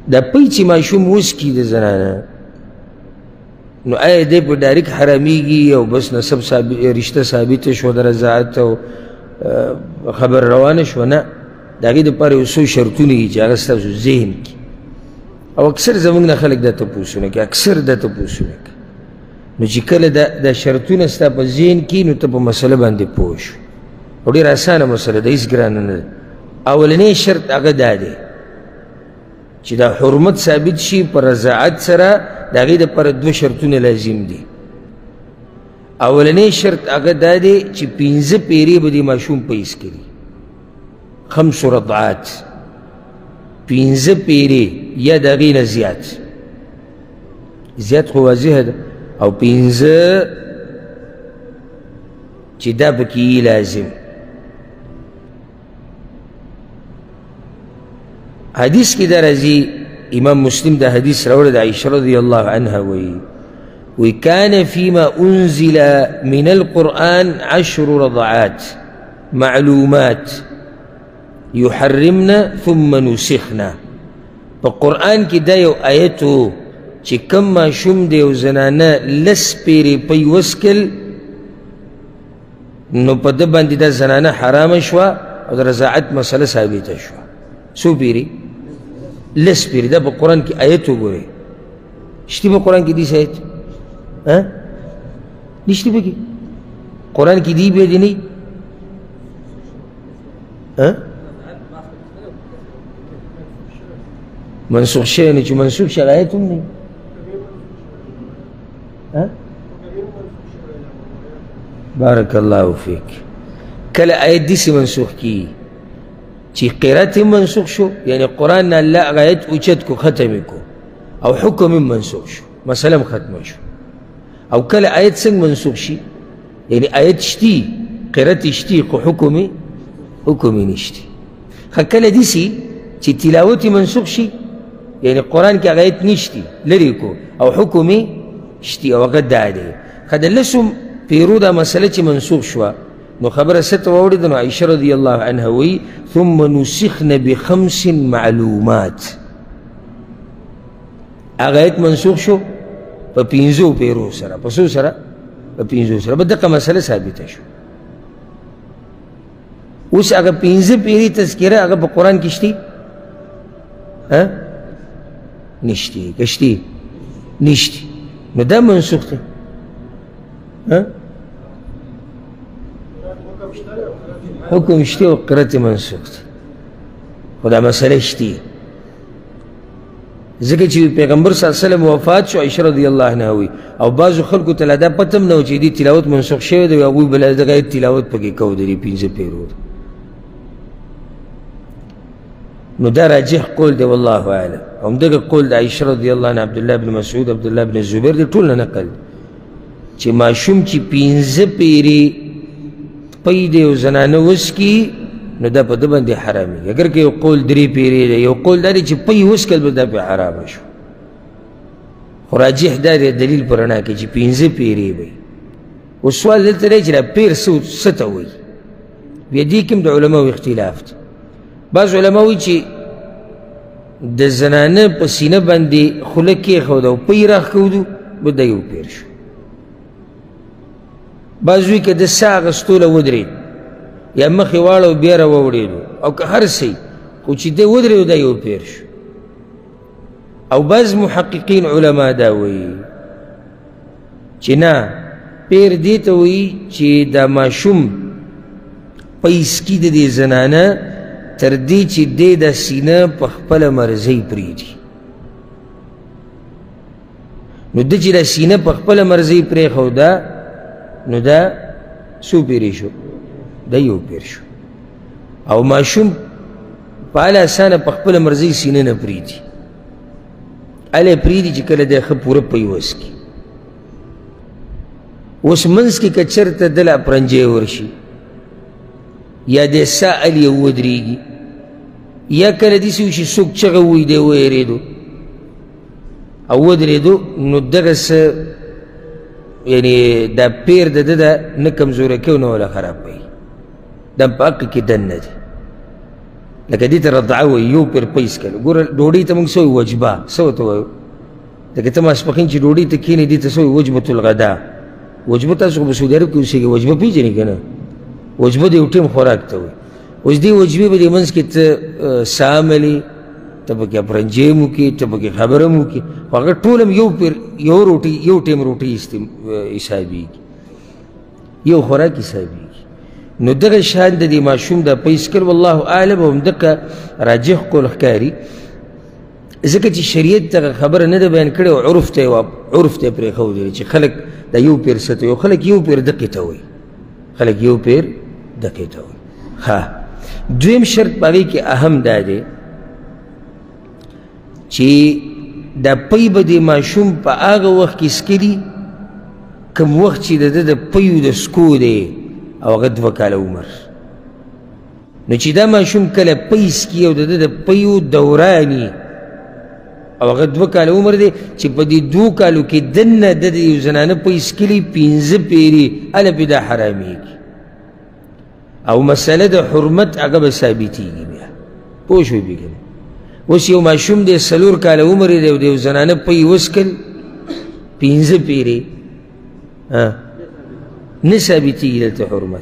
دا پی چې ماشوم وسکي د زنانه نو آیا دی په ډایرک حرامیږي او بس نسب رشته ثابته شو د رضاعت او خبر روانه شو؟ نه، د هغې دپاره یو څو شرطونه دي چې هغه ستاسو ذهن کې او اکثر زموږ نه خلک دا تپوسونه کوي، اکثر دا تپوسونه کوي. نو چې کله دا شرطونه ستا په ذهن کې نو ته په مسله باندې پوه شو او ډېره اسانه مسله ده، هېڅ ګرانه نه ده. اولنی شرط هغه دا دی چې دا حرمت ثابت شي په رضاعت سره، د هغې دپاره دوه شرطونه لازم دي. اولنی شرط هغه دا دی چې 15 پیرې به د ماشوم په حیث کړي، 5 رضعات، 15 پیرې یا د هغې نه زیات خو واضحه ده، او 15 چې دا پکې لازم. حدیث کې دا راځي، امام مسلم دا حدیث راوړی د عائشة رضی الله عنها وی كان فيما أنزل من القرآن 10 رضعات معلومات يحرمنا ثم نسخنا. په قرآن کې دا یو آیت و چې کم ماشوم دی او زنانه لس پیرې پی وسکل نو په ده باندې دا زنانه حرامه شوه او د رضاعت مسله ثابته شوه. څو پیرې؟ لس پیرې. دا په قرآن کې آیت وګورئ. شته په قرآن کې داسې آیت؟ نشته پکې؟ قرآن کې دی بیا دې نه منسوخ شوی نه چې منسوخ شوی آیت هم نه بارک الله فیک. کله آیت داسې منسوخ کیږي چې قرات هم منسوخ شو، یعنی قرآن نه الله هغه آیت اوچت کو ختم کو او حکم هم منسوخ شو، مسله هم ختمه شو. او کله آیت څنګه منسوخ شي؟ یعنی آیت شتي، قرات شتي، خو حکم نشتی. خو کله داسې چې تلاوت منسوخ شي، یعنی قرآن کې هغه آیت نشتی، لرې کو او حکم شتي او هغه دا دی. خو د لسو پیرو دا مسله چې منسوخ شوه نو خبره څه ته واوړېده؟ نو عایشه رضی الله عنها وایي ثم نسخن ب5 معلومات. هغه آیت منسوخ شو په 15 پیرو سره. په څو سره؟ په 15 سره. به دغه مسله ثابته شو. اوس هغه 15 پیرې تذکره هغه په قرآن کې شتي؟ نشتی. که شتي؟ نشتی. نو دا منسوخ دی. حکم شتی او قرات منسوخ دی، خو دا مسله شتی. ځکه چې پیغمبر صلی الله علیه وسلم وفات شو، عایشه رضی الله عنها وی او بعضو خلکو ته لا دا پته هم نه و چې دې تلاوت منسوخ شوی دی، هغوی به دغه آیت تلاوت پکې کوو د دې 15 پیرو. نو دا راجح قول دی والله اعلم. همدغه قول د عایشه رضی الله عنها، عبدالله بن مسعود، عبدالله بن زبیر دی ټول نه نقل چې ماشوم چې 15 پیرې پی دی او زنانه وسکي نو دا په ده باندې حرامېږي. اگر که یو قول 3 پیرې دی، یو قول دا دی چې پی وسکل به دا پې حرامه شو، خو راجح دا دی دلیل په رڼا کې چې 15 پیرې به. اوس سوال دلته دی چې دا پیر څه ته وایي؟ بیا دې کې هم د علماو اختلاف دی. بعض علما وایي چې د زنانه په سینه باندې خوله کېښوده او پی راښکودو به دا یو پیر شو. بعض وایي که د ساه اخیستوله ودرېد یا مخې واړه بیا راووړېدو او که هر څه خو چې دی ودرېدو دا یو پیر شو. او بعض محققین علما دا وایي چې نه، پیر دې ته وایي چې دا ماشوم پیسکي د دې زنانه تر دې چې دی دا سینه په خپله مرضۍ پرېږدي. نو ده چې دا سینه په خپله مرضۍ پرېښوده نو دا څو پیرې شو؟ دا یو پیر شو. او ماشوم په هله اسانه په خپله مرضۍ سینه نه پرېږدي، هله یې پرېږدي چې کله دی ښه پوره پی وسکي. اوس منځ کې که چېرته دله پرنجی ورشي یا د ساه هلې یې ودرېږي یا کله داسې وشي څوک چغه ووایي دی ویرېدو او ودرېدو نو دغسې یعنی دا پیر د ده ده نه کمزوری کوي نه ولا خراب کوي، دا په حق کې دننه دی. لکه دې ته رضعه وایي یو پیر پیس کړه ګوره ډوډۍ ته موږ څه وایو وجبه څه ورته وایو لکه ته ماسپښین چې ډوډۍ ته کښېنې دې ته څه وایي وجبة الغدا وجبه تاسو خو په سعودي عرب کې اوسېږئ وجبه پېژنې که نه وجبه د یو ټیم خوراک ته وایي اوس دې وجبې به دې منځ کې ته ساه عملي ته پکې افرنجۍ هم وکړې ته پکې خبره هم وکړې خو هغه ټول هم یو روټۍ یو ټیم روټۍ حسابېږي یو خوراک حسابېږي نو دغه شان د دې ماشوم دا پیس کړ والله اعلم او همدغه راجح قول ښکاري ځکه چې شریعت دغه خبره نه ده بیان کړې او عرف ته یې پرېښودلی چې خلک دا یو پیر څه ته وایي خلک یو پیر دقې ته وایي خلک یو پیر دقې ته وایي ښه دویم شرط په هغې کې اهم دا دی چې دا پی به د ماشوم په هغه وخت کې څکلي کوم وخت چې د ده د پیو د څکو دی او هغه 2 کاله عمر نو چې دا ماشوم کله پی څکي او د ده د پیو دوراني او هغه 2 کاله عمر دی چې په دې 2 کالو کې دننه د یو زنانه پی څکلي 15 پیرې هله پې دا حرامېږي او مسله د حرمت هغه به ثابتېږي بیا پوه شوې بې که نه اوس یو ماشوم دی 4 کاله عمر دی او د یو زنانه پی وڅکل 15 پیرې نه ثابتېږي دلته حرمت